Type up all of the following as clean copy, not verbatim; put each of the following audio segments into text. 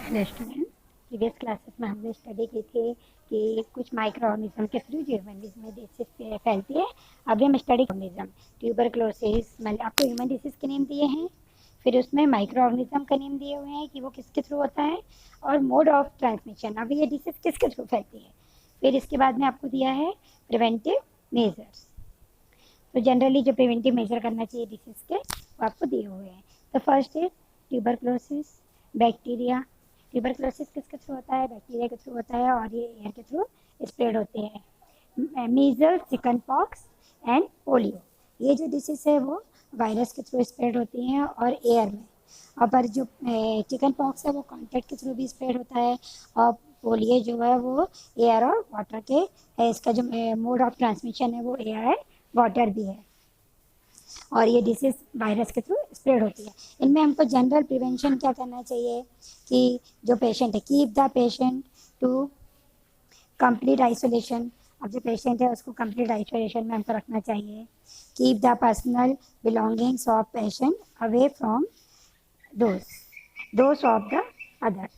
Hello student, previous classes में हमने study की थी कि कुछ माइक्रो ऑर्गेनिज्म के थ्रू जो ह्यूमन डिजीज में डिसीज फैलती है। अभी हम स्टडी ऑर्गेनिज्म ट्यूबरक्लोसिस, मतलब आपको ह्यूमन डिसीज के नेम दिए हैं, फिर उसमें माइक्रो ऑर्गेनिज्म का नेम दिए हुए हैं कि वो किसके थ्रू होता है और मोड ऑफ ट्रांसमिशन, अभी ये डिसीज किसके थ्रू फैलती है। फिर इसके बाद में आपको दिया है प्रिवेंटिव मेजर्स। तो जनरली जो प्रिवेंटिव मेजर करना चाहिए डिसीज के वो आपको दिए हुए हैं। तो first is tuberculosis, bacteria. Tuberculosis किसके थ्रू होता है? बैक्टीरिया के थ्रू होता है और ये एयर के थ्रू स्प्रेड होते हैं। Measles, chicken pox and polio, ये जो डिसीज है वो वायरस के थ्रू स्प्रेड होती हैं और एयर में। और पर जो चिकन पॉक्स है वो कॉन्टैक्ट के थ्रू भी स्प्रेड होता है, और पोलियो जो है वो एयर और वाटर के इसका जो मोड ऑफ ट्रांसमिशन है वो एयर है, वाटर भी है, और ये डिसीज वायरस के थ्रू स्प्रेड होती है। इनमें हमको जनरल प्रिवेंशन क्या करना चाहिए कि जो पेशेंट है, keep the patient to complete isolation. अब जो पेशेंट है उसको कंप्लीट आइसोलेशन में हमको रखना चाहिए। Keep the personal belongings of patient away from those of the other.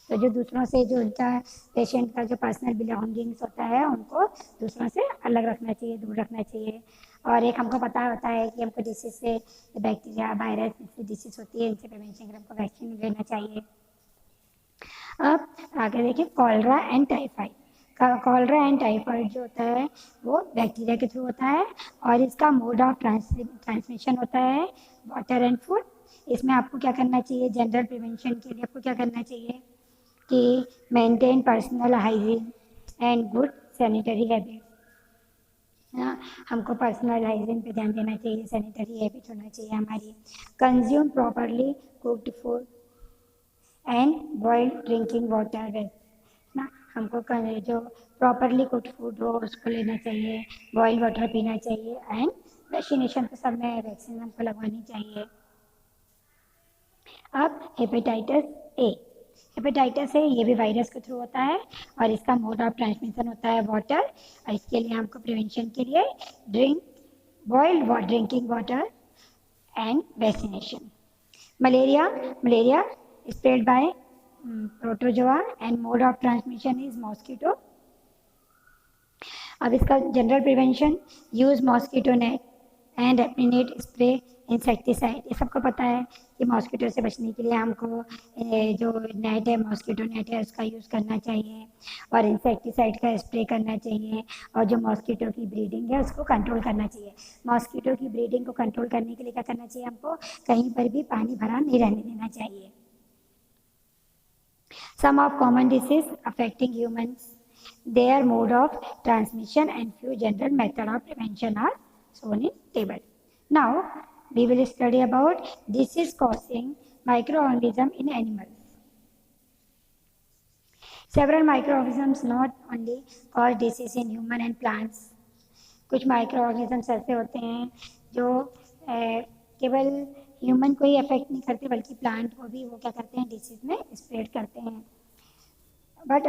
तो जो दूसरों से, जो उनका पेशेंट का जो पर्सनल बिलोंगिंग्स होता है उनको दूसरों से अलग रखना चाहिए, दूर रखना चाहिए। और एक हमको पता होता है कि हमको डिसीज से, बैक्टीरिया वायरस जैसी डिसीज होती है, इनसे प्रिवेंशन के लिए हमको वैक्सीन लेना चाहिए। अब आगे देखिए cholera and typhoid. Cholera and typhoid जो होता है वो बैक्टीरिया के थ्रू होता है और इसका मोड ऑफ ट्रांसमिशन होता है वाटर एंड फूड। इसमें आपको क्या करना चाहिए? जनरल प्रिवेंशन के लिए आपको क्या करना चाहिए कि maintain personal hygiene and good sanitary habit. हाँ, हमको पर्सनल हाइजीन पे ध्यान देना चाहिए, सैनिटरी हैबिट होना चाहिए हमारी। Consume properly cooked food and boiled drinking water ना, हमको जो प्रॉपरली कुक्ड फूड हो उसको लेना चाहिए, बॉइल्ड वाटर पीना चाहिए, एंड वैक्सीनेशन तो सब में वैक्सीन हमको लगवानी चाहिए। अब हेपेटाइटिस ए। हेपेटाइटिस ए ये भी वायरस के थ्रू होता है और इसका मोड ऑफ ट्रांसमिशन होता है वाटर, और इसके लिए हमको प्रिवेंशन के लिए drink boiled drinking water and vaccination. Malaria, malaria spread by protozoa and mode of transmission is mosquito. अब इसका general prevention, use mosquito net and एप्लीनेट स्प्रे इंसेक्टिसाइड। ये सबको पता है कि मॉस्किटो से बचने के लिए हमको जो नेट है, मॉस्किटो नेट है, उसका यूज़ करना चाहिए और इंसेक्टिसाइड का स्प्रे करना चाहिए, और जो मॉस्किटो की ब्रीडिंग है उसको कंट्रोल करना चाहिए। मॉस्किटो की ब्रीडिंग को कंट्रोल करने के लिए क्या करना चाहिए? हमको कहीं पर भी पानी भरा नहीं रहने देना चाहिए। Some of common diseases affecting humans, their mode of transmission and few general method of prevention are shown in table. Now we will study about disease causing microorganism in animals. Several microorganisms not only cause disease in human and plants. कुछ micro organisms ऐसे होते हैं जो केवल human को ही affect नहीं करते बल्कि प्लांट को भी वो क्या करते हैं? डिसीज में स्प्रेड करते हैं। But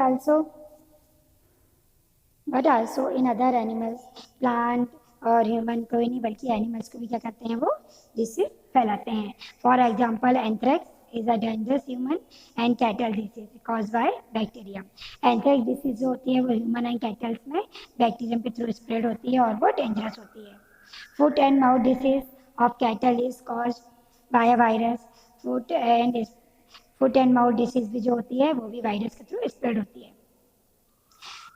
also in other animals, plant और ह्यूमन को ही नहीं बल्कि एनिमल्स को भी क्या करते हैं? वो डिसीज फैलाते हैं। For example anthrax is a dangerous human and cattle disease caused by bacteria. Anthrax disease जो होती है वो ह्यूमन एंड कैटल्स में बैक्टीरियम के थ्रू स्प्रेड होती है और वो डेंजरस होती है। Foot and mouth disease of cattle is cause by virus. Foot and mouth disease भी जो होती है वो भी वायरस के थ्रू स्प्रेड होती है।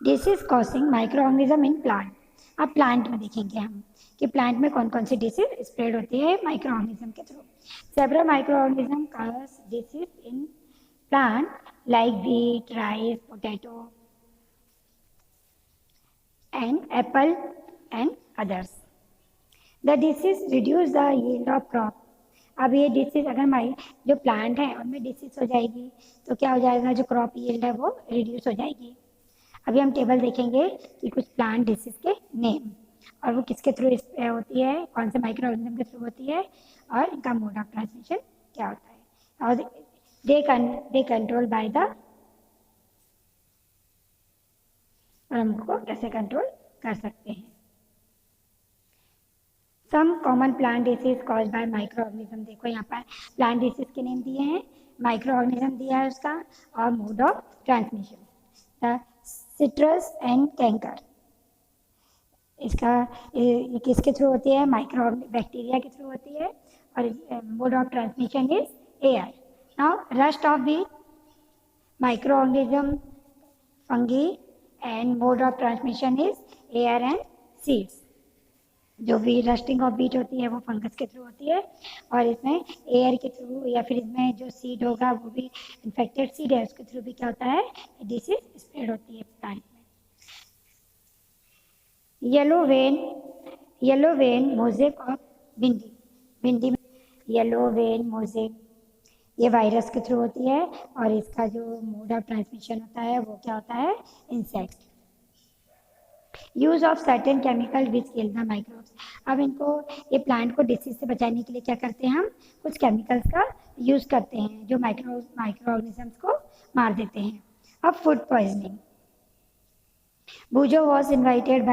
Disease causing micro organism in plant. अब प्लांट में देखेंगे हम कि प्लांट में कौन कौन सी डिसीज स्प्रेड होती है माइक्रो ऑर्गेनिज्म के through. Several micro organism cause disease in plant like wheat, rice, potato and Apple and others. The disease reduce the yield of crop. अब ये डिसीज अगर हमारी जो प्लांट है उनमें डिसीज हो जाएगी तो क्या हो जाएगा? जो क्रॉप यील्ड है वो रिड्यूस हो जाएगी। अभी हम टेबल देखेंगे कि कुछ प्लांट डिसीज के नेम और वो किसके थ्रू होती है, कौन से माइक्रो ऑर्गेनिज्म के थ्रू होती है और इनका मोड ऑफ ट्रांसमिशन क्या होता है, और दे कंट्रोल बाय द, और हमको कैसे कंट्रोल कर सकते हैं। Some common plant disease caused by microorganism. देखो यहाँ पर प्लांट डिसीज के नेम दिए हैं। माइक्रो ऑर्गेनिज्म दिया है उसका, और mode of transmission citrus and canker. इसका ये किसके थ्रू होती है? माइक्रो बैक्टीरिया के थ्रू होती है, और mode of transmission is air. Now rust of the micro organism fungi and mode of transmission is air and seeds. जो भी रस्टिंग ऑफ बीट होती है वो फंगस के थ्रू होती है, और इसमें एयर के थ्रू या फिर इसमें जो सीड होगा वो भी इन्फेक्टेड सीड है, उसके थ्रू भी क्या होता है? डिसीज स्प्रेड होती है प्लांट में। येलो वेन मोजेक ऑफ भिंडी। भिंडी में येलो वेन मोजेक ये वायरस के थ्रू होती है, और इसका जो मोड ऑफ ट्रांसमिशन होता है वो क्या होता है? Insect. Use of certain chemical which kill the microbes. अब इनको, ये प्लांट को डिसीज से बचाने के लिए क्या करते हैं हम? कुछ केमिकल्स का यूज करते हैं जो माइक्रो ऑर्गेनिजम्स को मार देते हैं। अब food poisoning. Bujo was invited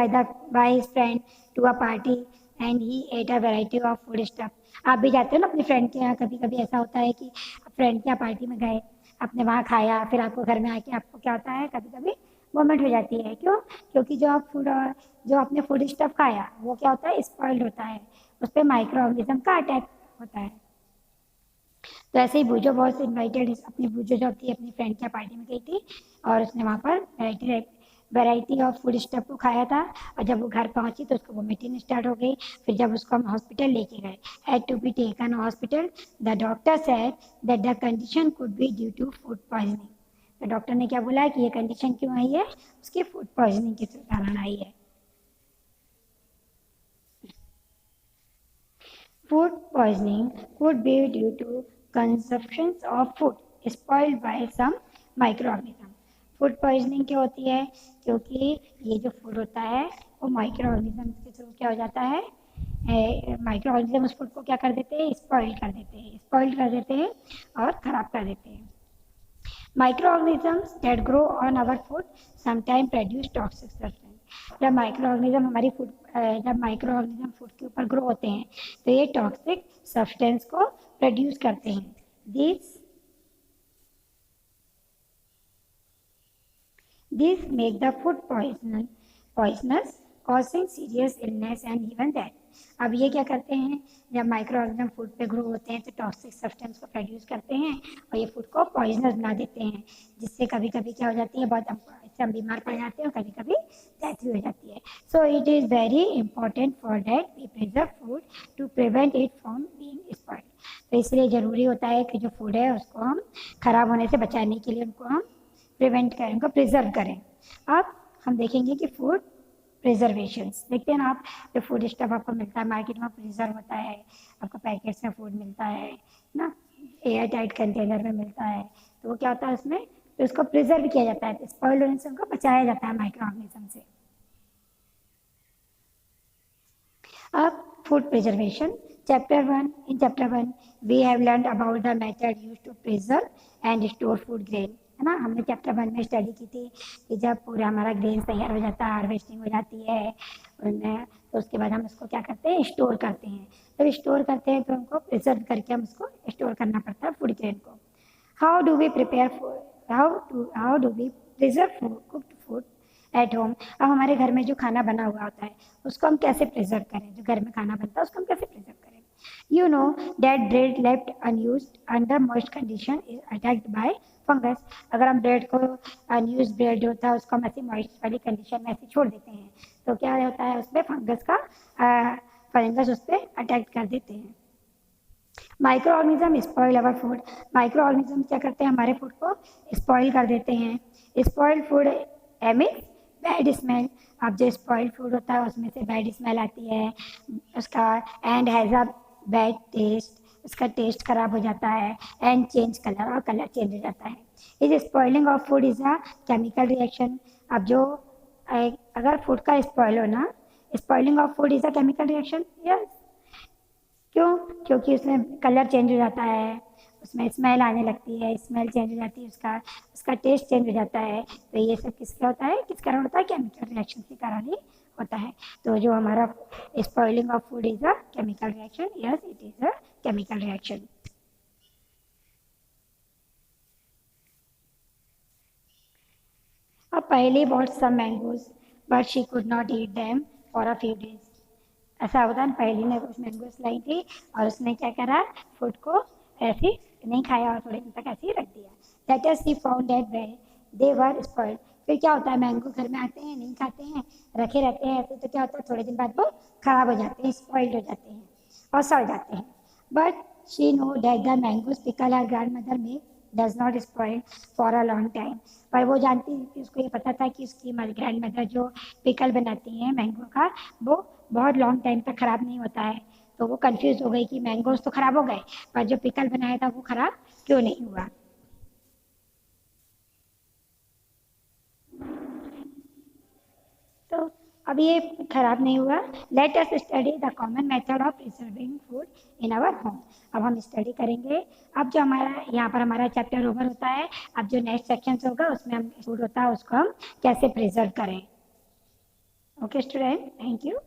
by his friend to a party and he ate a variety of food stuff. आप भी जाते हो ना अपने फ्रेंड के यहाँ? कभी कभी ऐसा होता है कि फ्रेंड के यहाँ पार्टी में गए, आपने वहाँ खाया, फिर आपको घर में आके आपको क्या होता है? कभी कभी वोमिट हो जाती है। क्यों? क्योंकि जो आपने फूड स्टफ खाया वो क्या होता है? स्पॉइल्ड होता है, उस पर माइक्रो ऑर्गेनिज्म का अटैक होता है। तो ऐसे ही बूजो वॉज इन्वाइटेड, अपनी बूजो जो थी अपनी फ्रेंड के पार्टी में गई थी, और उसने वहाँ पर वैरायटी ऑफ फूड स्टफ को खाया था, और जब वो घर पहुंची तो उसको वोमिटिंग स्टार्ट हो गई। फिर जब उसको हम हॉस्पिटल लेके गए, had to be taken hospital, the doctor said that the condition could be due to food poisoning. तो डॉक्टर ने क्या बोला कि ये कंडीशन क्यों आई है? उसकी फूड पॉइजनिंग के कारण आई है। Food poisoning could be due to consumption of food spoiled by some microorganism. Food poisoning क्या होती है? क्योंकि ये जो फूड होता है वो माइक्रो ऑर्गेनिज्म के थ्रू क्या हो जाता है? माइक्रो ऑर्गेनिज्म उस फूड को क्या कर देते हैं? स्पॉइल कर देते हैं और ख़राब कर देते हैं। Microorganisms that grow on our food sometime produce toxic substance. जब माइक्रो ऑर्गेनिज्म फूड के ऊपर ग्रो होते हैं तो ये टॉक्सिक सब्सटेंस को प्रोड्यूस करते हैं। These make the food poisonous, causing serious illness and even death. अब ये क्या करते हैं? जब माइक्रो ऑर्गेनिज्म फूड पे ग्रो होते हैं तो टॉक्सिक सब्सटेंस को प्रोड्यूस करते हैं और ये फूड को पॉइजनस बना देते हैं, जिससे कभी कभी क्या हो जाती है? बहुत इससे हम बीमार पड़ जाते हैं और कभी कभी डेथ भी हो जाती है। So it is very important for that we preserve food to prevent it from being spoiled. तो इसलिए ज़रूरी होता है कि जो फूड है उसको हम खराब होने से बचाने के लिए उनको हम प्रिवेंट करें, उनको प्रिजर्व करें। अब हम देखेंगे कि फूड प्रिजर्वेशंस देखते हैं ना आप। जो फूड स्टफ आपको मिलता है मार्केट में प्रिजर्व होता है, आपको पैकेट्स में फूड मिलता है ना, एयर टाइट कंटेनर में मिलता है, तो वो क्या होता है उसमें? तो उसको प्रिजर्व किया जाता है, स्पॉइल्ड होने से उनको बचाया जाता है माइक्रो ऑर्गेनिज्म से। अब food preservation chapter 1। In chapter 1 we have learned about the method used to preserve and store food grain, है ना। हमने चैप्टर 1 में स्टडी की थी कि जब पूरा हमारा ग्रेन तैयार हो जाता है, हार्वेस्टिंग हो जाती है उनमें, तो उसके बाद हम उसको क्या करते हैं? स्टोर करते हैं। जब स्टोर करते हैं तो उनको प्रिजर्व करके हम उसको स्टोर करना पड़ता है फूड ग्रेन को। How do we preserve food cooked food at home. अब हमारे घर में जो खाना बना हुआ होता है उसको हम कैसे प्रिजर्व करें? जो घर में खाना बनता है उसको हम कैसे प्रिजर्व करें? You know that bread left unused under moist condition is attacked by fungus। अगर हम ब्रेड को अनयूज ब्रेड होता है उसको हम ऐसी मॉइस्ट वाली कंडीशन में ऐसे छोड़ देते हैं तो क्या होता है? उसमें फंगस उस पर अटैक कर देते हैं। Micro organism spoil our food. Micro organism क्या करते हैं? हमारे फूड को स्पॉइल कर देते हैं। Spoiled food emits bad smell. अब जो स्पॉइल्ड फूड होता है उसमें से बैड स्मेल आती है उसका, and has a bad taste, उसका टेस्ट खराब हो जाता है, एंड चेंज कलर, और कलर चेंज हो जाता है। Is spoiling of food is a chemical reaction. अब जो अगर फूड का स्पॉइल हो ना, spoiling of food is a chemical reaction. Yes, क्यों? क्योंकि उसमें कलर चेंज हो जाता है, उसमें स्मेल आने लगती है, स्मेल चेंज हो जाती है, उसका टेस्ट चेंज हो जाता है। तो ये सब किसका होता है? किस कारण होता है? केमिकल रिएक्शन के कारण ही होता है। तो जो हमारा spoiling of food is a chemical reaction. Yes, it is a chemical reaction. पहले bought some mangoes but she could not eat them for a few days. ऐसा होता है, पहली ने कुछ मैंगोज लाई थी और उसने क्या करा, फूड को ऐसे नहीं खाया और थोड़े दिन तक ऐसे ही रख दिया। Later she found that they were spoiled. फिर क्या होता है, मैंगो घर में आते हैं, नहीं खाते हैं, रखे रहते हैं ऐसे, तो क्या होता है थोड़े दिन बाद वो खराब हो जाते हैं, स्पॉइल्ड हो जाते हैं और सड़ जाते हैं। But she know that the mangoes pickle her grand mother make does not spoil for a long time. पर वो जानती थी कि उसको ये पता था कि उसकी ग्रैंड मदर जो पिकल बनाती हैं मैंगो का, वो बहुत लॉन्ग टाइम तक ख़राब नहीं होता है। तो वो कंफ्यूज हो गई कि मैंगोज तो ख़राब हो गए, पर जो पिकल बनाया था वो ख़राब क्यों नहीं हुआ। तो अब ये खराब नहीं हुआ। Let us study the common method of preserving food in our home. अब हम स्टडी करेंगे। अब जो हमारा यहाँ पर हमारा चैप्टर ओवर होता है, अब जो नेक्स्ट सेक्शन होगा उसमें हम फूड होता है उसको हम कैसे प्रिजर्व करें। Okay student, thank you.